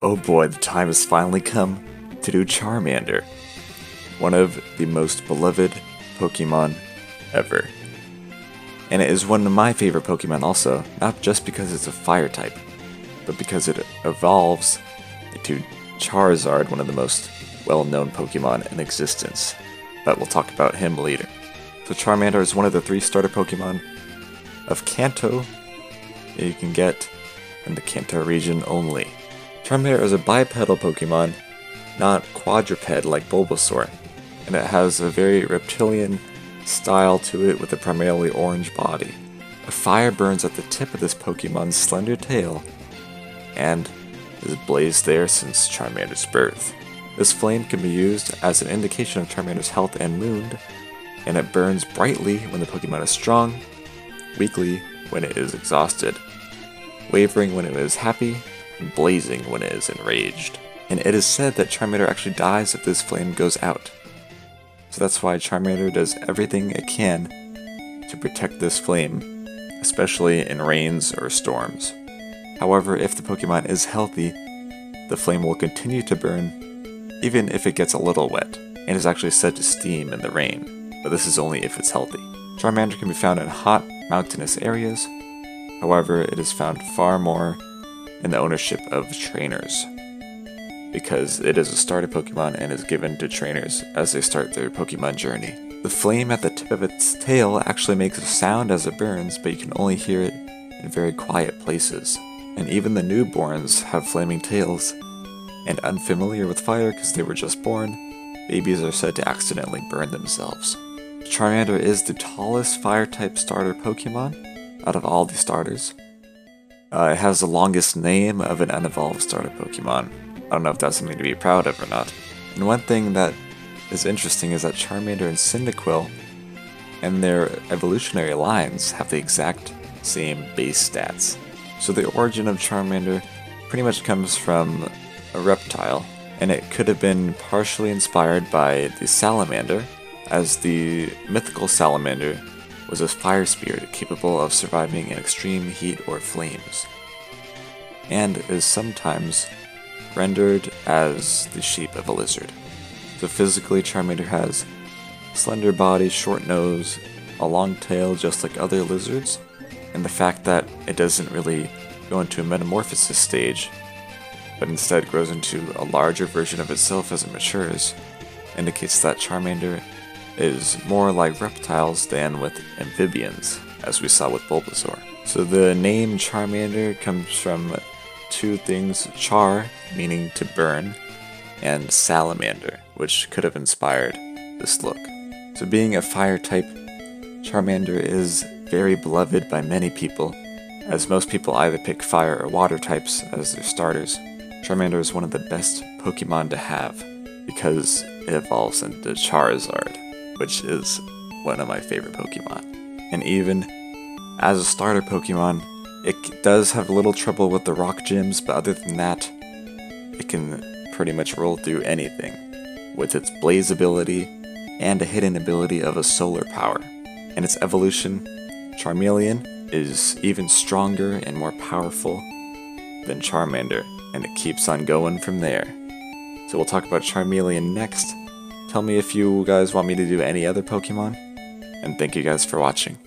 Oh boy, the time has finally come to do Charmander, one of the most beloved Pokemon ever. And it is one of my favorite Pokemon also, not just because it's a fire type, but because it evolves into Charizard, one of the most well-known Pokemon in existence. But we'll talk about him later. So Charmander is one of the 3 starter Pokemon of Kanto that you can get in the Kanto region only. Charmander is a bipedal Pokemon, not quadruped like Bulbasaur, and it has a very reptilian style to it with a primarily orange body. A fire burns at the tip of this Pokemon's slender tail, and is blazed there since Charmander's birth. This flame can be used as an indication of Charmander's health and mood, and it burns brightly when the Pokemon is strong, weakly when it is exhausted, wavering when it is happy, and blazing when it is enraged. And it is said that Charmander actually dies if this flame goes out. So that's why Charmander does everything it can to protect this flame, especially in rains or storms. However, if the Pokemon is healthy, the flame will continue to burn, even if it gets a little wet, and is actually said to steam in the rain, but this is only if it's healthy. Charmander can be found in hot, mountainous areas. However, it is found far more in the ownership of trainers, because it is a starter Pokemon and is given to trainers as they start their Pokemon journey. The flame at the tip of its tail actually makes a sound as it burns, but you can only hear it in very quiet places. And even the newborns have flaming tails, and unfamiliar with fire because they were just born, babies are said to accidentally burn themselves. Charmander is the tallest fire-type starter Pokemon out of all the starters. It has the longest name of an unevolved starter Pokemon. I don't know if that's something to be proud of or not. And one thing that is interesting is that Charmander and Cyndaquil and their evolutionary lines have the exact same base stats. So the origin of Charmander pretty much comes from a reptile, and it could have been partially inspired by the salamander, as the mythical salamander was a fire spirit capable of surviving in extreme heat or flames, and is sometimes rendered as the shape of a lizard. So physically, Charmander has a slender body, short nose, a long tail just like other lizards, and the fact that it doesn't really go into a metamorphosis stage, but instead grows into a larger version of itself as it matures, indicates that Charmander is more like reptiles than with amphibians, as we saw with Bulbasaur. So the name Charmander comes from 2 things: char, meaning to burn, and salamander, which could have inspired this look. So being a fire type, Charmander is very beloved by many people, as most people either pick fire or water types as their starters. Charmander is one of the best Pokemon to have, because it evolves into Charizard, which is one of my favorite Pokemon. And even as a starter Pokemon, it does have a little trouble with the rock gyms, but other than that, it can pretty much roll through anything, with its blaze ability and a hidden ability of a solar power. And its evolution, Charmeleon, is even stronger and more powerful than Charmander, and it keeps on going from there. So we'll talk about Charmeleon next. Tell me if you guys want me to do any other Pokemon, and thank you guys for watching.